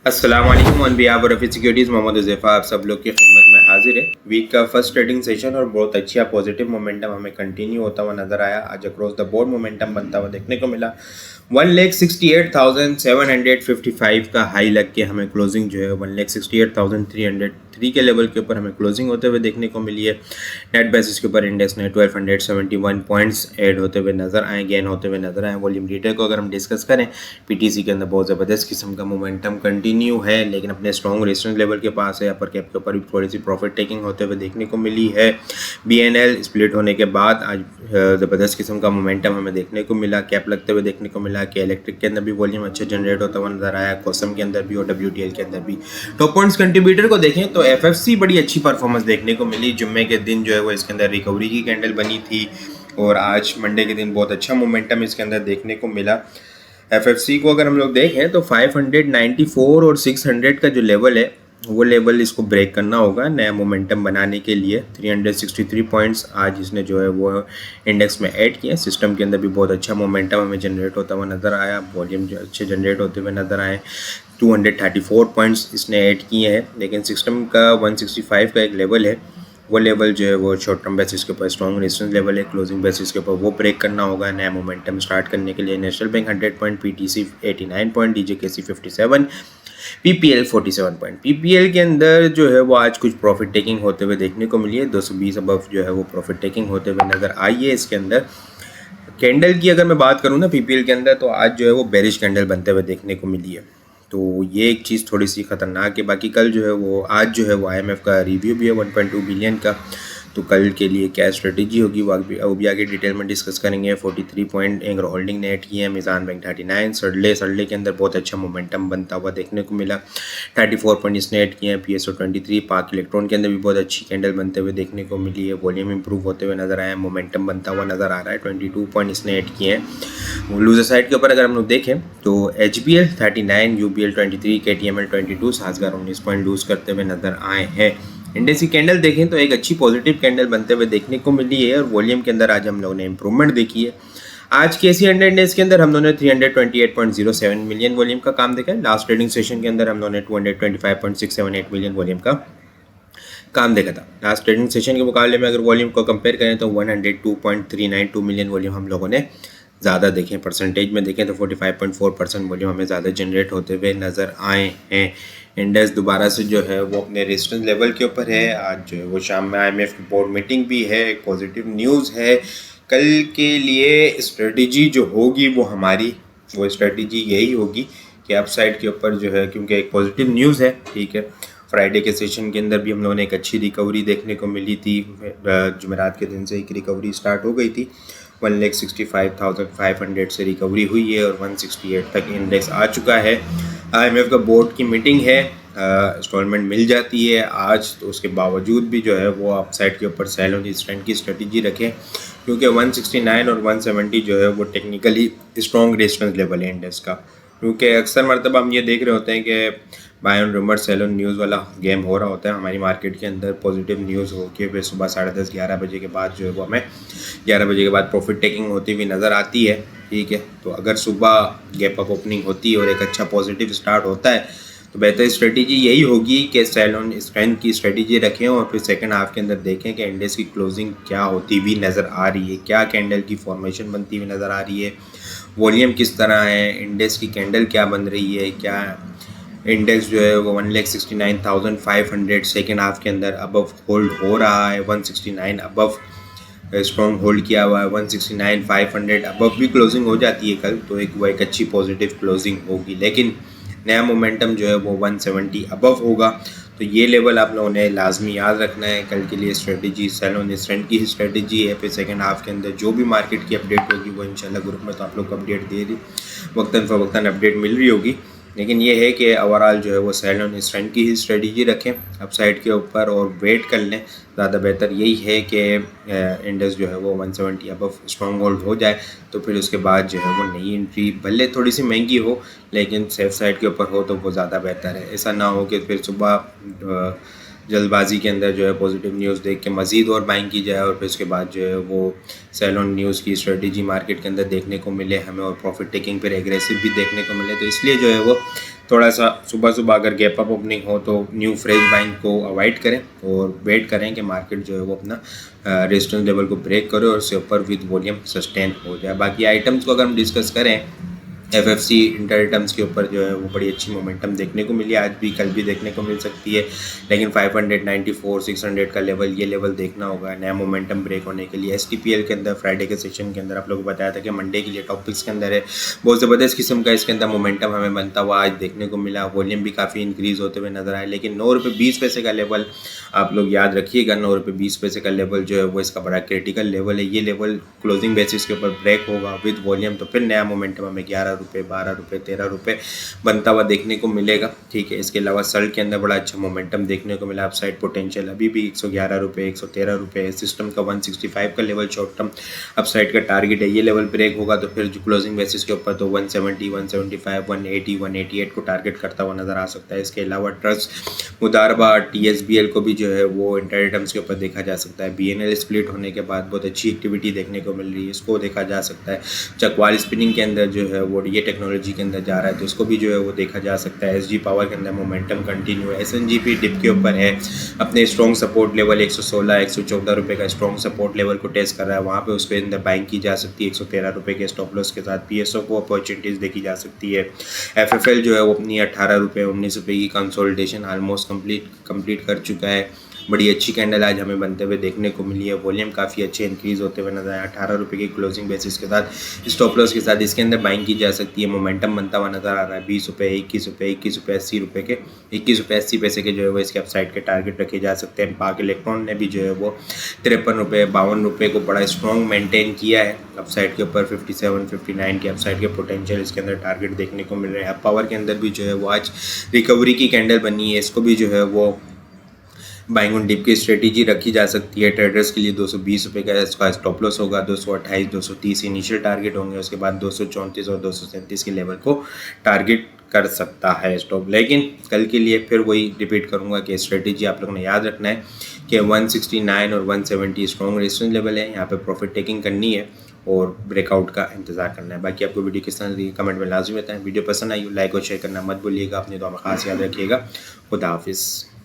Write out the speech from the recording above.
अस्सलाम वालेकुम on behalf of Rafi securities Mohammad Huzaifa आप सब लोग की खिदमत में हाजिर है। वीक का फर्स्ट ट्रेडिंग सेशन और बहुत अच्छा पॉजिटिव मोमेंटम हमें कंटिन्यू होता हुआ नजर आया। आज अक्रॉस द बोर्ड मोमेंटम बनता हुआ देखने को मिला। 1,68,755 का हाई लग के हमें क्लोजिंग जो है 1,68,303 के लेवल के ऊपर हमें क्लोजिंग होते हुए देखने को मिली है। नेट बेसिस के ऊपर इंडेक्स ने 1271 पॉइंट्स ऐड होते हुए नजर आए, गेन होते हुए नजर आए। वॉल्यूम डिटेल को अगर हम डिस्कस करें, पीटीसी के अंदर बहुत ज़बरदस्त किस्म का मोमेंटम कंटिन्यू है, लेकिन अपने स्ट्रॉन्ग रेजिस्टेंस लेवल के पास है। अपर कैप के ऊपर भी थोड़ी सी प्रॉफिट टेकिंग होते हुए देखने को मिली है। बीएनएल स्प्लिट होने के बाद आज ज़बरदस्त किस्म का मोमेंटम हमें देखने को मिला, कैप लगते हुए देखने को मिला कि इलेक्ट्रिक के अंदर भी वॉल्यूम अच्छा जनरेट होता हुआ नजर आया, कोसम के अंदर भी और डब्ल्यूटीएल के अंदर भी। टॉप पॉइंट्स कंट्रीब्यूटर को देखें तो एफएफसी बड़ी अच्छी परफॉर्मेंस देखने को मिली। जुम्मे के दिन जो है वो इसके अंदर रिकवरी की कैंडल बनी थी और आज मंडे के दिन बहुत अच्छा मोमेंटम इसके अंदर देखने को मिला। एफएफसी को अगर हम लोग देखें तो 594 और 600 का जो लेवल है वो लेवल इसको ब्रेक करना होगा नया मोमेंटम बनाने के लिए। 363 पॉइंट्स आज इसने जो है वो इंडेक्स में ऐड किए। सिस्टम के अंदर भी बहुत अच्छा मोमेंटम हमें जनरेट होता हुआ नज़र आया, वॉल्यूम जो अच्छे जनरेट होते हुए नज़र आए। 234 पॉइंट्स इसने ऐड किए हैं, लेकिन सिस्टम का 165 का एक लेवल है, वो लेवल जो है वो शॉर्ट टर्म बेसिस के ऊपर स्ट्रॉन्ग रेजिस्टेंस लेवल है। क्लोजिंग बेसिस के ऊपर वो ब्रेक करना होगा नया मोमेंटम स्टार्ट करने के लिए। National bank 100 point, PTC 89 point, DJKC 57, PPL 47 point. PPL के अंदर जो है वो आज कुछ प्रॉफिट टेकिंग होते हुए देखने को मिली है। 220 अबव जो है वो प्रॉफिट टेकिंग होते हुए नज़र आई है। इसके अंदर कैंडल की अगर मैं बात करूँ ना पीपीएल के अंदर, तो आज जो है वो बेरिश कैंडल बनते हुए देखने को मिली है, तो ये एक चीज़ थोड़ी सी ख़तरनाक है। बाकी कल जो है वो आज जो है वो आईएमएफ का रिव्यू भी है 1.2 बिलियन का, तो कल के लिए क्या स्ट्रेटेजी होगी वो भी आगे डिटेल में डिस्कस करेंगे। 43 पॉइंट एंगर होल्डिंग ने ऐड किए हैं। मिज़ान बैंक 39, सडले के अंदर बहुत अच्छा मोमेंटम बनता हुआ देखने को मिला। 34 पॉइंट इसने ऐड किए हैं। पीएसओ 23, पाक इलेक्ट्रॉन के अंदर भी बहुत अच्छी कैंडल बनते हुए देखने को मिली है। वॉल्यूम इंप्रूव होते हुए नजर आया, मोमेंटम बनता हुआ नजर आ रहा है। 22 पॉइंट इसने ऐड किए हैं। लूजर साइड के ऊपर अगर हम लोग देखें तो एचबीएल 39, यूबीएल 23, केटीएमएल 22, साजगार 19 पॉइंट लूज करते हुए नजर आए हैं। इंडेक्स की कैंडल देखें तो एक अच्छी पॉजिटिव कैंडल बनते हुए देखने को मिली है और वॉल्यूम के अंदर आज हम लोगों ने इंप्रूवमेंट देखी है। आज के एसी 100 इंडेक्स के अंदर हम लोगों ने 328.07 मिलियन वॉल्यूम का काम देखा है। लास्ट ट्रेडिंग सेशन के अंदर हम लोगों ने 225.678 मिलियन वॉल्यूम का काम देखा था। लास्ट ट्रेडिंग सेशन के मुकाबले में अगर वॉल्यूम को कंपेयर करें तो 102.392 मिलियन वॉल्यूम हम लोगों ने ज़्यादा देखें। परसेंटेज में देखें तो 45.4% वॉल्यूम हमें ज़्यादा जनरेट होते हुए नज़र आए हैं। इंडेक्स दोबारा से जो है वो अपने रेजिस्टेंस लेवल के ऊपर है। आज जो है वो शाम में आईएमएफ की बोर्ड मीटिंग भी है, एक पॉजिटिव न्यूज़ है। कल के लिए स्ट्रेटजी जो होगी वो हमारी वो स्ट्रेटजी यही होगी कि अपसाइड के ऊपर जो है, क्योंकि एक पॉजिटिव न्यूज़ है, ठीक है। फ्राइडे के सेशन के अंदर भी हम लोगों ने एक अच्छी रिकवरी देखने को मिली थी। जुमेरात के दिन से एक रिकवरी स्टार्ट हो गई थी। 1,65,500 से रिकवरी हुई है और 168 तक इंडेक्स आ चुका है। आईएमएफ का बोर्ड की मीटिंग है, इंस्टॉलमेंट मिल जाती है आज, तो उसके बावजूद भी जो है वो अपसाइड के ऊपर सेल ऑन स्ट्रेंथ की स्ट्रेटजी रखें, क्योंकि 169 और 170 जो है वो टेक्निकली स्ट्रॉन्ग रेजिस्टेंस लेवल है इंडेक्स का। क्योंकि अक्सर मरतबा हम ये देख रहे होते हैं कि buy on rumour sell on news वाला गेम हो रहा होता है हमारी मार्केट के अंदर। पॉजिटिव न्यूज़ हो के फिर सुबह 10:30 11 बजे के बाद जो है वो हमें 11 बजे के बाद प्रॉफिट टेकिंग होती हुई नज़र आती है, ठीक है। तो अगर सुबह गैप अप ओपनिंग होती है और एक अच्छा पॉजिटिव स्टार्ट होता है तो बेहतर स्ट्रेटजी यही होगी कि सेल ऑन स्ट्रेंथ की स्ट्रेटजी रखें और फिर सेकंड हाफ के अंदर देखें कि इंडेक्स की क्लोजिंग क्या होती हुई नज़र आ रही है, क्या कैंडल की फॉर्मेशन बनती हुई नज़र आ रही है, वॉल्यूम किस तरह है, इंडेक्स की कैंडल क्या बन रही है, क्या इंडेक्स जो है वो 1,69,500 सेकेंड हाफ के अंदर अबव होल्ड हो रहा है। 169 अबव स्ट्रॉन्ग होल्ड किया हुआ है। 169,500 अबव भी क्लोजिंग हो जाती है कल, तो वो एक अच्छी पॉजिटिव क्लोजिंग होगी। लेकिन नया मोमेंटम जो है वो 170 अबव होगा, तो ये लेवल आप लोगों ने लाजमी याद रखना है। कल के लिए स्ट्रेटजी सेल ऑन स्ट्रेंथ की ही स्ट्रेटजी है। फिर सेकंड हाफ के अंदर जो भी मार्केट की अपडेट होगी वो इंशाल्लाह ग्रुप में तो आप लोग को अपडेट दे रही वक्तन फ़वक्तन अपडेट मिल रही होगी। लेकिन ये है कि ओवरऑल जो है वो सेल ऑन स्ट्रेंथ की ही स्ट्रेटजी रखें अपसाइड के ऊपर और वेट कर लें। ज़्यादा बेहतर यही है कि इंडेक्स जो है वो 170 अबव स्ट्रॉन्ग होल्ड हो जाए, तो फिर उसके बाद जो है वो नई एंट्री भले थोड़ी सी महंगी हो लेकिन सेफ साइड के ऊपर हो तो वो ज़्यादा बेहतर है। ऐसा ना हो कि फिर सुबह जल्दबाजी के अंदर जो है पॉजिटिव न्यूज़ देख के मज़ीद और बाइंग की जाए और फिर उसके बाद जो है वो सेल ऑन न्यूज़ की स्ट्रेटजी मार्केट के अंदर देखने को मिले हमें और प्रॉफिट टेकिंग फिर एग्रेसिव भी देखने को मिले। तो इसलिए जो है वो थोड़ा सा सुबह सुबह अगर गैप अप ओपनिंग हो तो न्यू फ्रेश बाइंग को अवॉइड करें और वेट करें कि मार्केट जो है वो अपना रेजिस्टेंस लेवल को ब्रेक करे और उससे ऊपर विद वॉल्यूम सस्टेन हो जाए। बाकी आइटम्स को अगर हम डिस्कस करें, एफएफसी इंटरटम्स के ऊपर जो है वो बड़ी अच्छी मोमेंटम देखने को मिली, आज भी कल भी देखने को मिल सकती है, लेकिन 594 600 का लेवल, ये लेवल देखना होगा नया मोमेंटम ब्रेक होने के लिए। एसटीपीएल के अंदर फ्राइडे के सेशन के अंदर आप लोगों को बताया था कि मंडे के लिए टॉपिक्स के अंदर है बहुत ज़बरदस्त किस्म का इसके अंदर मोमेंटम हमें बनता हुआ आज देखने को मिला, वॉल्यूम भी काफ़ी इंक्रीज़ होते हुए नजर आए। लेकिन 9 रुपये 20 पैसे का लेवल आप लोग याद रखिएगा, 9 रुपये 20 पैसे का लेवल जो है वो इसका बड़ा क्रिटिकल लेवल है। ये लेवल क्लोजिंग बेसिस के ऊपर ब्रेक होगा विद वॉल्यूम तो फिर नया मोमेंटम हमें 11 रुपये 12 रुपये 13 रुपये बनता हुआ देखने को मिलेगा। ठीक है, इसके अलावा सल्ट के अंदर बड़ा अच्छा मोमेंटम देखने को मिला, अपसाइड पोटेंशियल अभी भी 111 रुपये 113 रुपये, सिस्टम का 165 का लेवल शॉर्ट टर्म अपसाइड का टारगेट है। ये लेवल ब्रेक होगा तो फिर जो क्लोजिंग बेसिस के ऊपर तो 170 175 180 188 को टारगेट करता हुआ नजर आ सकता है। इसके अलावा ट्रस्ट मुदारबा टीएसबीएल को भी जो है वो इंटरटम्स के ऊपर देखा जा सकता है। बीएनएल स्प्लिट होने के बाद बहुत अच्छी एक्टिविटी देखने को मिल रही है, इसको देखा जा सकता है। चकवाल स्पिनिंग के अंदर जो है वो ये टेक्नोलॉजी के अंदर जा रहा है तो इसको भी जो है वो देखा जा सकता है। एसजी पावर के अंदर मोमेंटम कंटिन्यू है, एसएनजीपी डिप के ऊपर है, अपने स्ट्रॉन्ग सपोर्ट लेवल 116 114 रुपये का स्ट्रॉन्ग सपोर्ट लेवल को टेस्ट कर रहा है, वहाँ पे उसके अंदर बाइंग की जा सकती है 113 रुपये के स्टॉप लॉस के साथ। पीएसओ को अपॉर्चुनिटीज़ देखी जा सकती है। एफएफएल जो है वो अपनी 18 रुपये 19 रुपये की कंसोलिडेशन ऑलमोस्ट कंप्लीट कर चुका है। बड़ी अच्छी कैंडल आज हमें बनते हुए देखने को मिली है, वॉल्यूम काफ़ी अच्छे इंक्रीज़ होते हुए नजर आए 18 रुपये की क्लोजिंग बेसिस के साथ, स्टॉप लॉस के साथ इसके अंदर बाइंग की जा सकती है। मोमेंटम बनता हुआ नजर आ रहा है 20 रुपये 21 रुपये 21 रुपये 80 रुपये के 21 रुपये 80 पैसे के जो है वो इसके अपसाइड के टारगेट रखे जा सकते हैं। पाक इलेक्ट्रॉन ने भी जो है वो 53 रुपये 52 रुपये को बड़ा स्ट्रॉन्ग मेंटेन किया है, अपसाइड के ऊपर 57 59 के अपसाइड के पोटेंशियल इसके अंदर टारगेट देखने को मिल रहे हैं। अब पावर के अंदर भी जो है वो आज रिकवरी की कैंडल बनी है, इसको भी जो है वो बाइंग ऑन डिप की स्ट्रेटेजी रखी जा सकती है। ट्रेडर्स के लिए 220 रुपये का इसका स्टॉप लॉस होगा, 228 230 इनिशियल टारगेट होंगे, उसके बाद 234 और 237 के लेवल को टारगेट कर सकता है स्टॉप। लेकिन कल के लिए फिर वही रिपीट करूंगा कि स्ट्रेटेजी आप लोगों ने याद रखना है कि 169 और 170 स्ट्रॉन्ग रेजिस्टेंस लेवल है, यहाँ पे प्रॉफिट टेकिंग करनी है और ब्रेकआउट का इंतजार करना है। बाकी आपको वीडियो किस तरह लगी कमेंट में लाजमी बताएं। वीडियो पसंद आई लाइक और शेयर करना मत भूलिएगा, अपनी दुआ में खास याद रखिएगा। खुदा हाफिज़।